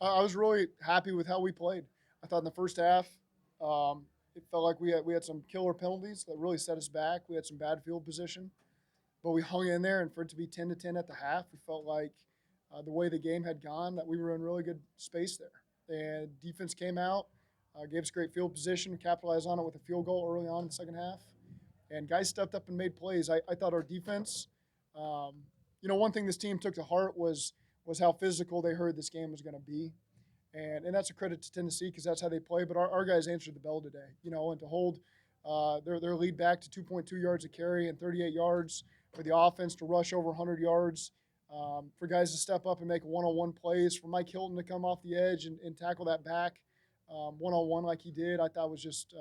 I was really happy with how we played. I thought in the first half, it felt like we had some killer penalties that really set us back. We had some bad field position, but we hung in there. And for it to be 10-10 at the half, we felt like the way the game had gone, that we were in really good space there. And defense came out, gave us great field position, capitalized on it with a field goal early on in the second half. And guys stepped up and made plays. I thought our defense, um, one thing this team took to heart was how physical they heard this game was going to be, and that's a credit to Tennessee because that's how they play. But our guys answered the bell today, and to hold their lead back to 2.2 yards a carry and 38 yards for the offense to rush over 100 yards. For guys to step up and make one-on-one plays, for Mike Hilton to come off the edge and tackle that back one-on-one like he did, I thought was just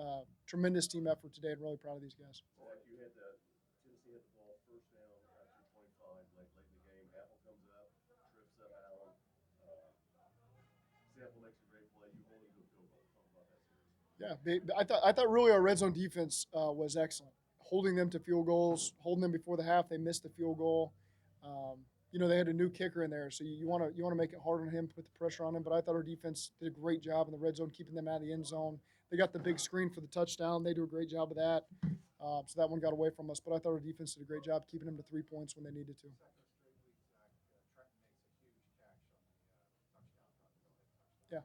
tremendous team effort today, and really proud of these guys. Zach, you had the Tennessee had the ball first down at your 25 late in the game. Apple comes up, trips up Allen. Uh, Sample makes a great play. You hold him to a field goal. Talk about that series. I thought really our red zone defense was excellent, holding them to field goals, holding them before the half. They missed the field goal. They had a new kicker in there, so you want to make it hard on him, put the pressure on him. But I thought our defense did a great job in the red zone, keeping them out of the end zone. They got the big screen for the touchdown. They do a great job of that. So that one got away from us. But I thought our defense did a great job keeping them to 3 points when they needed to. Yeah.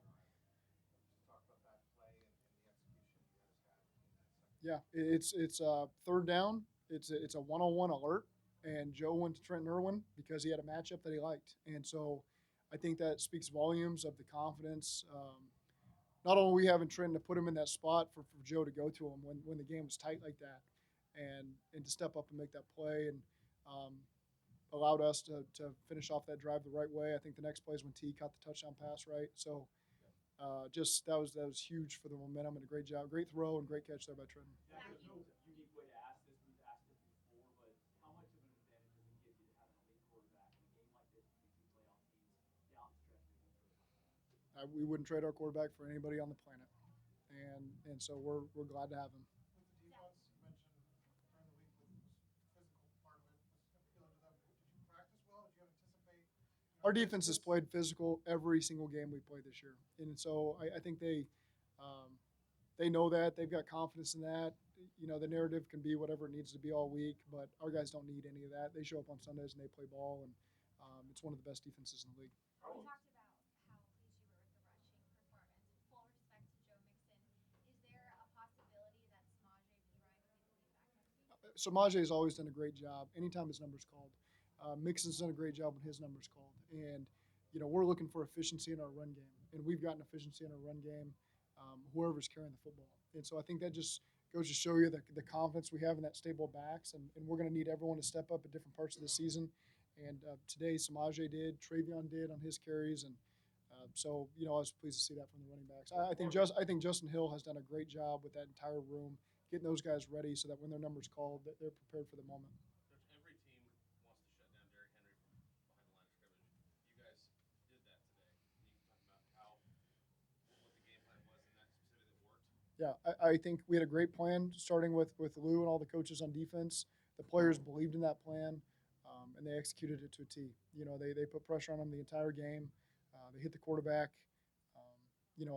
Yeah, it's third down. It's a one-on-one alert, and Joe went to Trent Irwin because he had a matchup that he liked, and so I think that speaks volumes of the confidence. Not only we having Trent to put him in that spot for Joe to go to him when the game was tight like that, and to step up and make that play, and um, allowed us to finish off that drive the right way. I think the next play is when T caught the touchdown pass right, so. Just that was huge for the momentum and a great job, great throw and great catch there by Trenton. Yeah, there's no unique way to ask this. We've asked it before, but how much of an advantage does it give you to have an elite quarterback in a game like this when you see playoff teams down the stretch maybe for the first time? We wouldn't trade our quarterback for anybody on the planet, and so we're glad to have him. With the defense, you mentioned during the week with the physical part of it was appealing to them. Did you practice well? Did you anticipate? Our defense has played physical every single game we played this year, and so I think they know that they've got confidence in that. The narrative can be whatever it needs to be all week, but our guys don't need any of that. They show up on Sundays and they play ball, and it's one of the best defenses in the league. We talked about how pleased you were with the rushing performance. Full respect to Joe Mixon. Is there a possibility that Samaje Perine would be the lead back next week? Samaje has always done a great job anytime his number's called. Mixon's done a great job when his number's called. And, we're looking for efficiency in our run game. And we've gotten efficiency in our run game, whoever's carrying the football. And so I think that just goes to show you the confidence we have in that stable of backs. And we're going to need everyone to step up at different parts of the season. And today, Samaje did, Travion did on his carries. And I was pleased to see that from the running backs. I think Justin Hill has done a great job with that entire room, getting those guys ready so that when their number's called, that they're prepared for the moment. Coach, every team wants to shut down Derrick Henry from behind the line of scrimmage. You guys did that today. You can talk about what the game plan was in that specifically that worked. Yeah, I think we had a great plan starting with Lou and all the coaches on defense. The players believed in that plan, and they executed it to a T. They put pressure on them the entire game. They hit the quarterback, and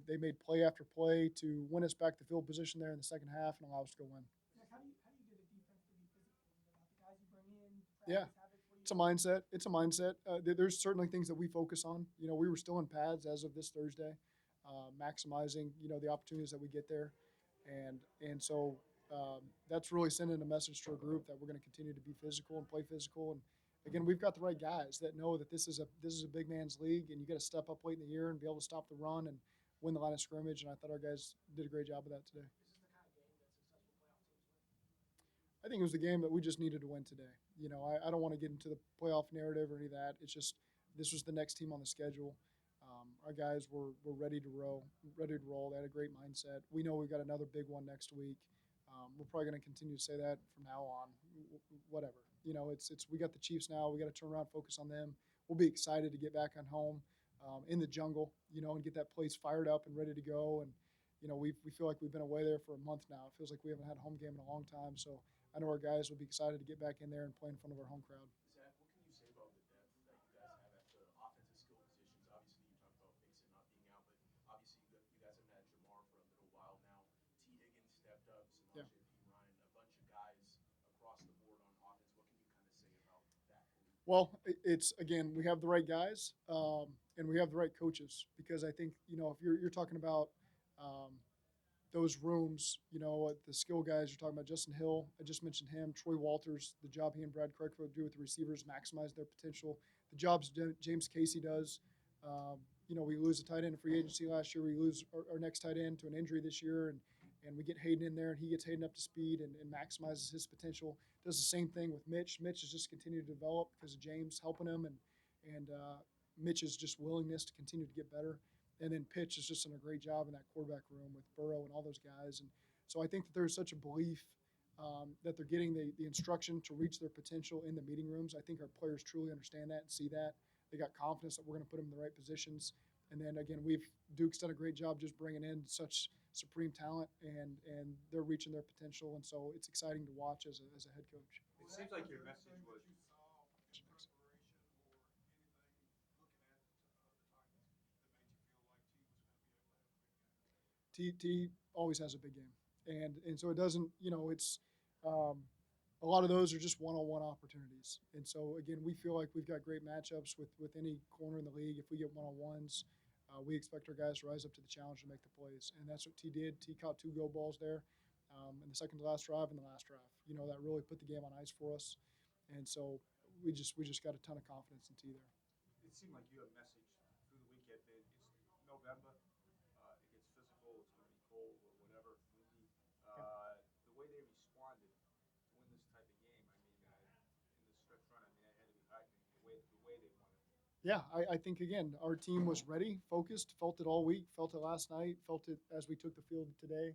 they made play after play to win us back the field position there in the second half and allow us to go win. Like, how do you get a defense to be physical? About the guys you bring in, Yeah, practice habits. What do it's a you? mindset. It's a mindset. There's certainly things that we focus on. We were still in pads as of this Thursday, maximizing the opportunities that we get there, and so that's really sending a message to our group that we're going to continue to be physical and play physical. And again, we've got the right guys that know that this is a big man's league, and you got to step up late in the year and be able to stop the run and win the line of scrimmage. And I thought our guys did a great job of that today. This is the kind of game that successful playoff teams win. I think it was the game that we just needed to win today. I don't want to get into the playoff narrative or any of that. It's just this was the next team on the schedule. Our guys were ready to roll. They had a great mindset. We know we've got another big one next week. We're probably going to continue to say that from now on. Whatever. It's we got the Chiefs now. We got to turn around, focus on them. We'll be excited to get back on home in the jungle, and get that place fired up and ready to go. And we feel like we've been away there for a month now. It feels like we haven't had a home game in a long time. So I know our guys will be excited to get back in there and play in front of our home crowd. Zach, what can you say about the depth that you guys have at the offensive skill positions? Obviously, you talked about Well, it's again, we have the right guys, and we have the right coaches because I think if you're talking about um, those rooms, the skill guys you're talking about, Justin Hill, I just mentioned him, Troy Walters, the job he and Brad Crutchfield do with the receivers, maximize their potential. The jobs James Casey does. Um, we lose a tight end in free agency last year. We lose our next tight end to an injury this year, and we get Hayden in there, and he gets Hayden up to speed and maximizes his potential. Does the same thing with Mitch. Mitch has just continued to develop because of James helping him, and Mitch's just willingness to continue to get better. And then Pitch is just done a great job in that quarterback room with Burrow and all those guys. And so I think that there's such a belief that they're getting the instruction to reach their potential in the meeting rooms. I think our players truly understand that and see that. They got confidence that we're going to put them in the right positions. And then again, Duke's done a great job just bringing in such supreme talent, and they're reaching their potential. And so it's exciting to watch as a head coach. It seems like your message was. That you saw in preparation or anything looking at the Titans that made you feel like T was going to be able to have a big game? T always has a big game, and so it doesn't. It's a lot of those are just one-on-one opportunities. And so again, we feel like we've got great matchups with any corner in the league. If we get one-on-ones, we expect our guys to rise up to the challenge and make the plays, and that's what T did. T caught 2 go balls there in the second to last drive and the last drive. That really put the game on ice for us, and so we just got a ton of confidence in T there. It seemed like you had a message through the weekend that it's November. It gets physical. It's going to be cold or whatever, windy. The way they responded to win this type of game, I mean, in the stretch run, I mean, it had to be heartening the way they won it. Yeah, I think again our team was ready, focused, felt it all week, felt it last night, felt it as we took the field today.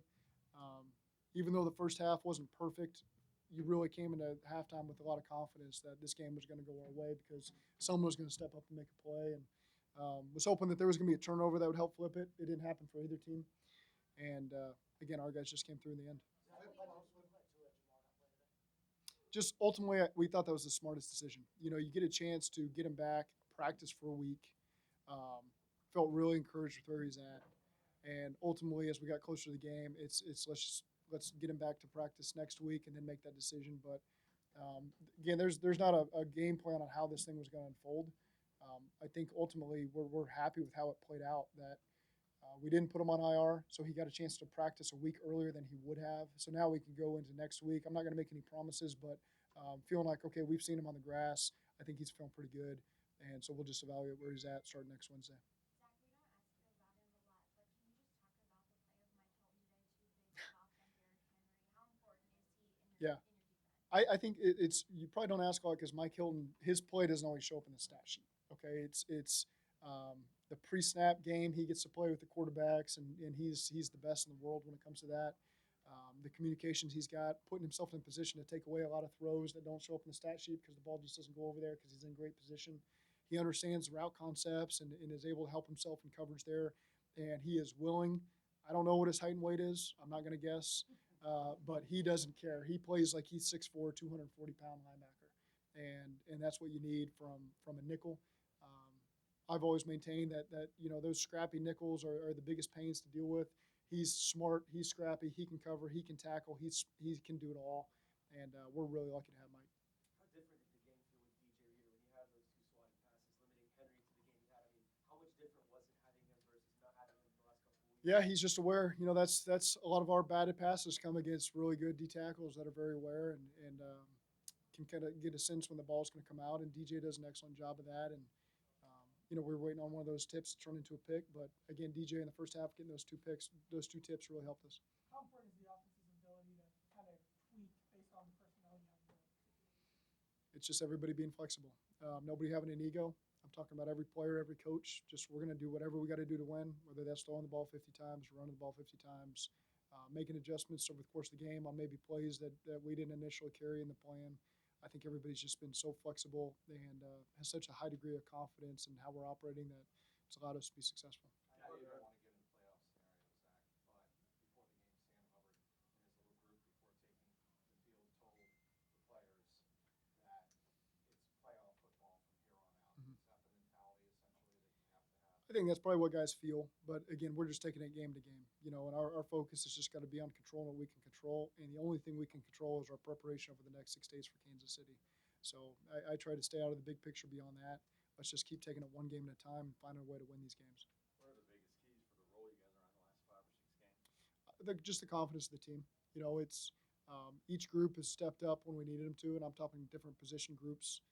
Even though the first half wasn't perfect, you really came into halftime with a lot of confidence that this game was going to go our way because someone was going to step up and make a play. And was hoping that there was going to be a turnover that would help flip it. It didn't happen for either team. And again, our guys just came through in the end. Just ultimately, we thought that was the smartest decision. You get a chance to get him back, practice for a week. Felt really encouraged with where he's at, and ultimately, as we got closer to the game, it's let's get him back to practice next week and then make that decision. But again, there's not a game plan on how this thing was going to unfold. I think ultimately we're happy with how it played out. That we didn't put him on IR, so he got a chance to practice a week earlier than he would have. So now we can go into next week. I'm not going to make any promises, but feeling like, okay, we've seen him on the grass. I think he's feeling pretty good. And so we'll just evaluate where he's at starting next Wednesday. Zach, we don't ask you about him a lot, but can you just talk about the play of Mike Hilton today, 2 big stops on Derrick Henry? How important is he in your Yeah. defense? I think it's you probably don't ask a lot because Mike Hilton, his play doesn't always show up in the stat sheet. Okay, it's the pre-snap game. He gets to play with the quarterbacks, and he's the best in the world when it comes to that. The communications he's got, putting himself in position to take away a lot of throws that don't show up in the stat sheet because the ball just doesn't go over there because he's in great position. He understands route concepts and is able to help himself in coverage there, and he is willing. I don't know what his height and weight is. I'm not going to guess. But he doesn't care. He plays like he's 6'4", 240-pound linebacker, and that's what you need from a nickel. I've always maintained that those scrappy nickels are the biggest pains to deal with. He's smart. He's scrappy. He can cover. He can tackle. He can do it all, and we're really lucky to have Mike. How different did the game feel with DJ Reader when you had those 2 swatted passes, limiting Henry to the game you had? I mean, how much different was it having him versus not having him the last couple of weeks? Yeah, he's just aware. That's a lot of our batted passes come against really good D tackles that are very aware and can kind of get a sense when the ball's going to come out. And DJ does an excellent job of that. And we were waiting on one of those tips to turn into a pick, but again, DJ in the first half getting those 2 picks, those 2 tips really helped us. How important is the offense's ability to kind of tweak based on the personnel you have? It's just everybody being flexible. Nobody having an ego. I'm talking about every player, every coach. Just we're going to do whatever we got to do to win, whether that's throwing the ball 50 times, running the ball 50 times, making adjustments over the course of the game on maybe plays that we didn't initially carry in the plan. I think everybody's just been so flexible and has such a high degree of confidence in how we're operating that it's allowed us to be successful. I know you don't want to get into playoff scenarios, Zach, but before the game, Sam Hubbard and his little group, before taking the field, told the players that it's playoff football from here on out. Mhm. Is that the mentality essentially that you have to have? I think that's probably what guys feel, but again, we're just taking it game to game, and our focus has just got to be on controlling what we can control, and the only thing we can control is our preparation over the next 6 days for Kansas City. So I try to stay out of the big picture beyond that. Let's just keep taking it one game at a time and finding a way to win these games. What are the biggest keys for the role you guys are on the last 5 or 6 games? Just the confidence of the team. It's each group has stepped up when we needed them to, and I'm talking different position groups.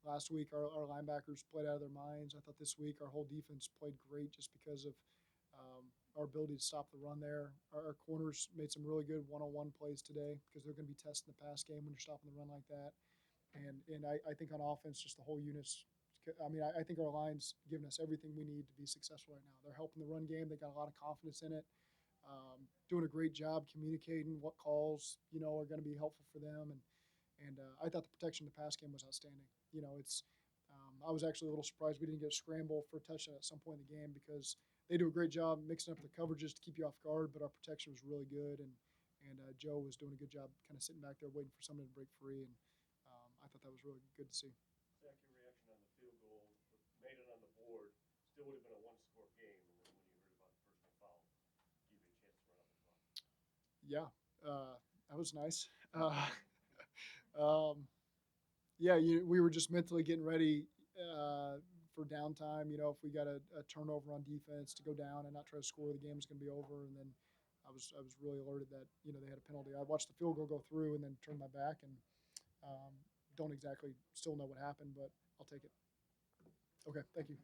Last week, our linebackers played out of their minds. I thought this week our whole defense played great just because of our ability to stop the run there. Our corners made some really good one-on-one plays today because they're going to be testing the pass game when you're stopping the run like that. And I think on offense, just the whole unit's. I mean, I think our line's giving us everything we need to be successful right now. They're helping the run game. They got a lot of confidence in it. Doing a great job communicating what calls are going to be helpful for them, and I thought the protection of the pass game was outstanding. I was actually a little surprised we didn't get a scramble for a touchdown at some point in the game because they do a great job mixing up the coverages to keep you off guard, but our protection was really good, and Joe was doing a good job kind of sitting back there waiting for somebody to break free, and I thought that was really good to see. Zach, your reaction on the field goal, made it on the board, still would have been a one-score game, and then when you heard about the personal foul, give you a chance to run up and run. Yeah, that was nice. Um, yeah, we were just mentally getting ready for downtime. If we got a turnover on defense to go down and not try to score, the game was going to be over. And then I was really alerted that they had a penalty. I watched the field goal go through and then turned my back and don't exactly still know what happened, but I'll take it. Okay, thank you.